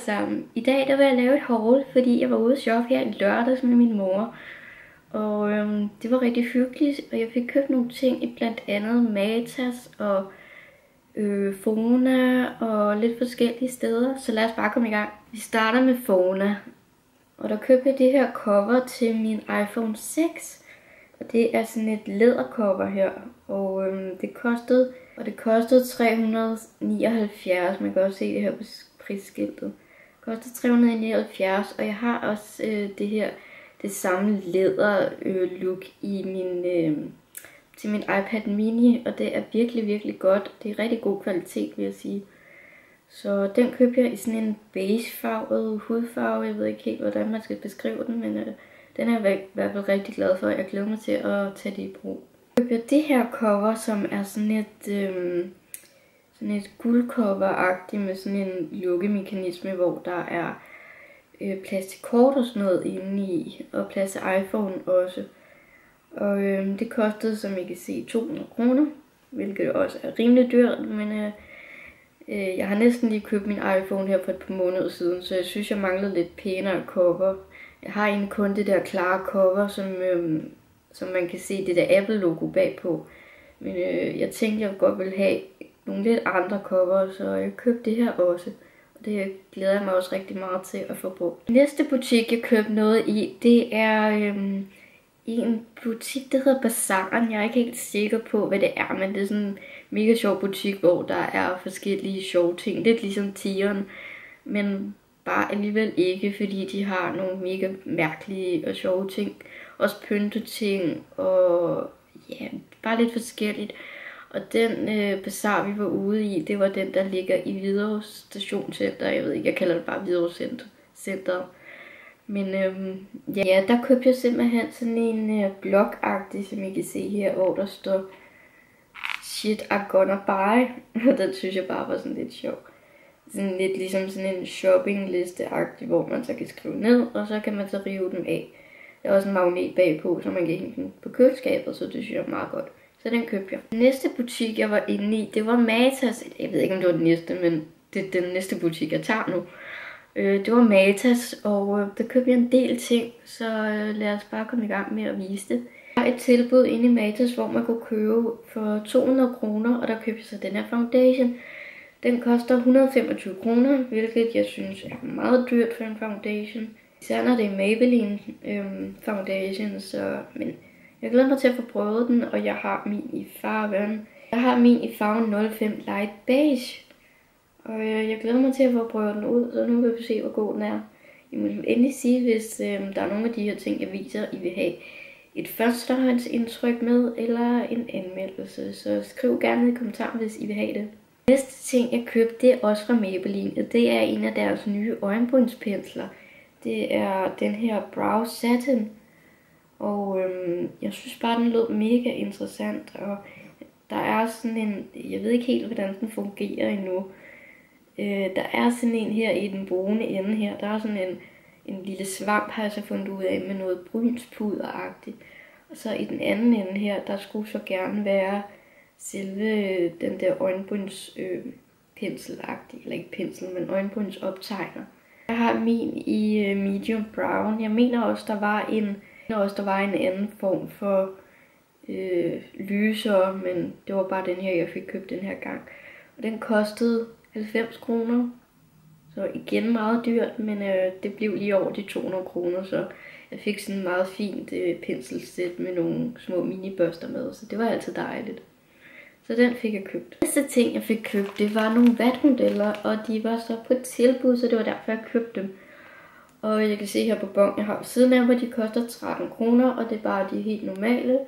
sammen. I dag der vil jeg lave et haul, fordi jeg var ude at shoppe her i lørdags med min mor. Og det var rigtig hyggeligt, og jeg fik købt nogle ting i blandt andet Matas og Fona og lidt forskellige steder. Så lad os bare komme i gang. Vi starter med Fona. Og der købte jeg det her cover til min iPhone 6. Og det er sådan et lædercover her. Og det kostede 379. Man kan også se det her på prisskiltet. Det kostede 379, og jeg har også det samme læder look i til min iPad mini, og det er virkelig, virkelig godt. Det er rigtig god kvalitet, vil jeg sige. Så den købte jeg i sådan en beigefarvet hudfarve. Jeg ved ikke helt, hvordan man skal beskrive den, men den er jeg i hvert fald rigtig glad for. Jeg glæder mig til at tage det i brug. Jeg købte det her cover, som er sådan et guldcover-agtigt med sådan en lukkemekanisme, hvor der er plads til kort og sådan noget inde i, og plads til iPhone også. Og det kostede, som I kan se, 200 kroner, hvilket også er rimelig dyrt, men jeg har næsten lige købt min iPhone her for et par måneder siden, så jeg synes, jeg manglede lidt pænere cover. Jeg har egentlig kun det der klare cover, som man kan se det der Apple-logo bagpå. Men jeg tænkte, jeg godt ville have nogle lidt andre cover, så jeg købte det her også. Og det glæder jeg mig også rigtig meget til at få brugt. Næste butik, jeg købte noget i, det er i en butik, der hedder Bazaren. Jeg er ikke helt sikker på, hvad det er, men det er sådan en mega sjov butik, hvor der er forskellige sjove ting. Lidt ligesom Tigeren, men bare alligevel ikke, fordi de har nogle mega mærkelige og sjove ting. Også pynteting og ja, bare lidt forskelligt. Og den bazar, vi var ude i, det var den, der ligger i Hvidovre Stationscenter. Jeg ved ikke, jeg kalder det bare Hvidovre Center. Men ja, der købte jeg simpelthen sådan en blog-agtig, som I kan se her, hvor der står Shit I'm gonna buy. Og den synes jeg bare var sådan lidt sjov. Sådan lidt ligesom sådan en shoppingliste-agtig, hvor man så kan skrive ned, og så kan man så rive dem af. Der er også en magnet bagpå, så man kan hænge den på køleskabet, så det synes jeg er meget godt. Så den købte jeg. Den næste butik, jeg var inde i, det var Matas. Jeg ved ikke, om det var den næste, men det er den næste butik, jeg tager nu. Det var Matas, og der købte jeg en del ting, så lad os bare komme i gang med at vise det. Der er et tilbud inde i Matas, hvor man kunne købe for 200 kroner, og der købte jeg så den her foundation. Den koster 125 kroner, hvilket jeg synes er meget dyrt for en foundation. Især når det er Maybelline foundation, men jeg glæder mig til at få prøvet den, og jeg har min i farven. Jeg har min i farven 05 Light Beige. Og jeg glæder mig til at få prøvet den ud, så nu vil vi se, hvor god den er. I må endelig sige, hvis der er nogle af de her ting, jeg viser, I vil have et førstehåndsindtryk med, eller en anmeldelse. Så skriv gerne i kommentaren, hvis I vil have det. Næste ting, jeg købte, det er også fra Maybelline. Det er en af deres nye øjenbrynspensler. Det er den her Brow Satin. Og jeg synes bare, den lød mega interessant. Og der er sådan en, jeg ved ikke helt, hvordan den fungerer endnu. Der er sådan en her i den brune ende her. Der er sådan en lille svamp, har jeg så fundet ud af, med noget brynspuderagtigt. Og så i den anden ende her, der skulle så gerne være selve den der øjenbrynspensel-agtig, eller ikke pensel, men øjenbrynsoptegner. Jeg har min i medium brown. Jeg mener også, der var en anden form for lysere, men det var bare den her, jeg fik købt den her gang. Og den kostede 90 kroner. Så igen meget dyrt, men det blev lige over de 200 kroner, så jeg fik sådan en meget fint penselsæt med nogle små minibørster med, så det var altid dejligt. Så den fik jeg købt. Næste ting, jeg fik købt, det var nogle vatmodeller, og de var så på tilbud, så det var derfor, jeg købte dem. Og jeg kan se her på bon, jeg har ved siden af, hvor de koster 13 kroner, og det er bare de helt normale.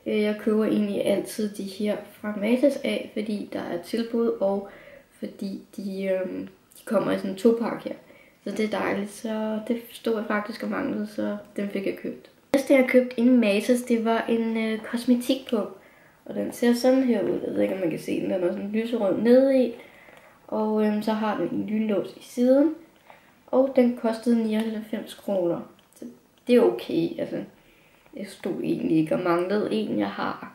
Jeg køber egentlig altid de her fra Matas af, fordi der er tilbud, og fordi de kommer i sådan en 2-pakke her. Så det er dejligt, så det stod jeg faktisk og manglede, så den fik jeg købt. Næste jeg købte inden Matas, det var en kosmetikpung. Og den ser sådan her ud. Jeg ved ikke, om man kan se den. Den er sådan lyserød nede i. Og så har den en lynlås i siden. Og den kostede 99 kroner. Så det er okay. Altså, jeg stod egentlig ikke og manglede en. Jeg har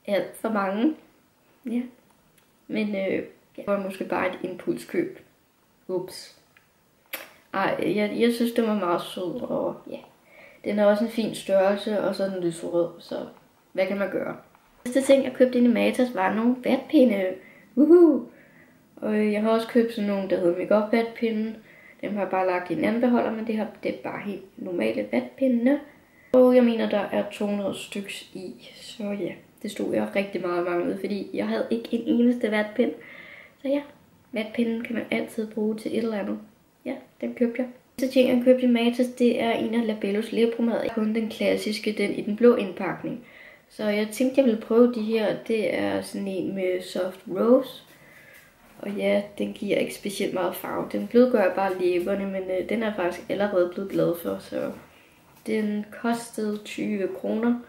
alt for mange. Ja. Men det var måske bare et impulskøb. Ups. Ej, jeg synes, den var meget sød, og ja. Den er også en fin størrelse, og så er den lyserød, så hvad kan man gøre? Næste ting, jeg købte ind i Matas, var nogle vatpinde. Og jeg har også købt sådan nogle, der hedder makeup vatpinde. Dem har jeg bare lagt i en anden beholder, men det er bare helt normale vatpinde. Og jeg mener, der er 200 styks i, så ja, det stod jeg rigtig meget manglede, fordi jeg havde ikke en eneste vatpind. Så ja, vatpinden kan man altid bruge til et eller andet. Ja, den købte jeg. Næste ting, jeg købte i Matas, det er en af Labellos læbepomade. Kun den klassiske, den i den blå indpakning. Så jeg tænkte, jeg ville prøve de her. Det er sådan en med soft rose. Og ja, den giver ikke specielt meget farve. Den blødgør bare læberne, men den er faktisk allerede blevet glad for. Så den kostede 20 kroner.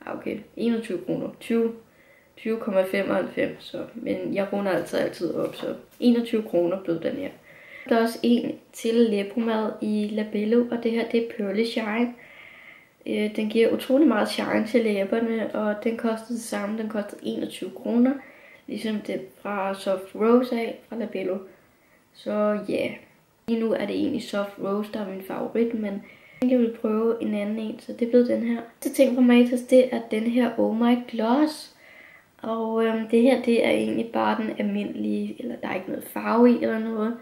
Okay, 21 kroner. 20,95. Så, men jeg runder altså altid op, så 21 kroner blev den her. Der er også en til læbepomade i Labello, og det her det er Pearly Shine. Den giver utrolig meget shine til læberne, og den kostede det samme. Den kostede 21 kroner, ligesom det fra Soft Rose af fra Labello. Så ja, yeah. Lige nu er det egentlig Soft Rose, der er min favorit, men jeg vil prøve en anden en, så det blev den her. Så ting fra Matas, det er den her Oh My Gloss. Og det her, det er egentlig bare den almindelige, eller der er ikke noget farve i eller noget.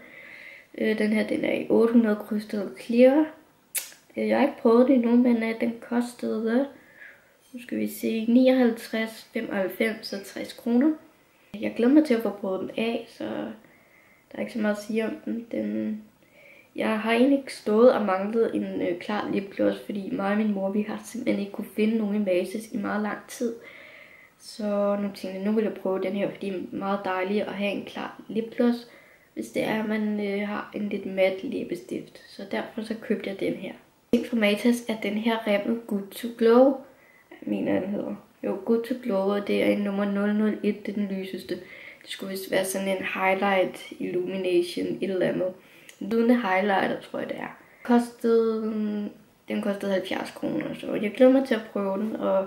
Den her, den er i 800 Crystal Clear. Jeg har ikke prøvet det endnu, men den kostede, nu skal vi se, 59,95 og 60 kroner. Jeg glæder mig til at få prøvet den af, så der er ikke så meget at sige om den. Jeg har egentlig ikke stået og manglet en klar lipgloss, fordi mig og min mor, vi har simpelthen ikke kunne finde nogen i Matas i meget lang tid. Så nu tænkte jeg, nu vil jeg prøve den her, fordi det er meget dejligt at have en klar lipgloss, hvis det er, at man har en lidt mat læbestift. Så derfor så købte jeg den her. Ting fra Matas er den her Rimmel Good to Glow. Jeg mener, den hedder. Jo, Good to Glow, og det er en nummer 001, det er den lyseste. Det skulle vist være sådan en highlight illumination, et eller andet. Lydende highlighter, tror jeg det er. Den kostede 70 kroner, så jeg glæder mig til at prøve den, og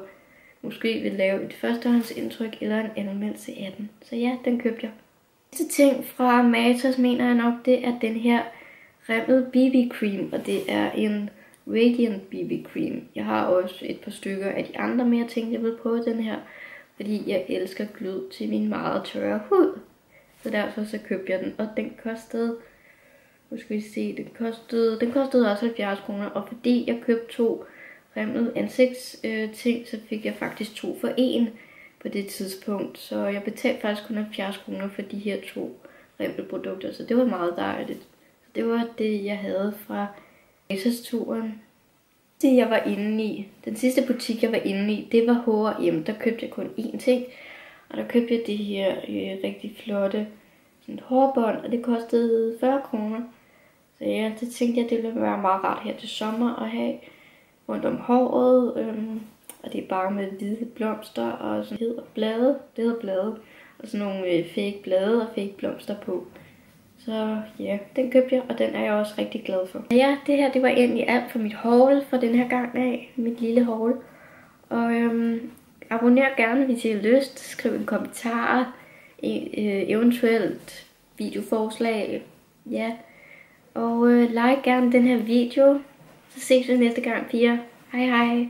måske vil lave et førstehåndsindtryk eller en anmeldelse af den. Så ja, den købte jeg. Næste ting fra Matas, mener jeg nok, det er den her Rimmel BB Cream, og det er en Radiant BB Cream. Jeg har også et par stykker af de andre, men jeg tænkte, jeg vil prøve den her, fordi jeg elsker glød til min meget tørre hud. Så derfor så købte jeg den, og den kostede, nu skal vi se, den kostede også 70 kroner, og fordi jeg købte 2 Rimmel ansigtsting, så fik jeg faktisk 2 for 1 på det tidspunkt. Så jeg betalte faktisk kun 70 kroner for de her 2 Rimmel produkter, så det var meget dejligt. Så det var det, jeg havde fra Matas-turen. Det jeg var inde i, den sidste butik jeg var inde i, det var H&M. Der købte jeg kun én ting, og der købte jeg det her rigtig flotte sådan hårbånd, og det kostede 40 kroner. Så ja, det tænkte jeg, det ville være meget rart her til sommer at have rundt om håret, og det er bare med hvide blomster og sådan læderblade, og sådan nogle fake blade og fake blomster på. Så ja, den købte jeg, og den er jeg også rigtig glad for. Ja, det her, det var egentlig alt for mit haul for den her gang af, mit lille haul. Og abonner gerne, hvis I har lyst. Skriv en kommentar, eventuelt videoforslag, ja. Og like gerne den her video. Så ses vi næste gang, piger. Hej hej.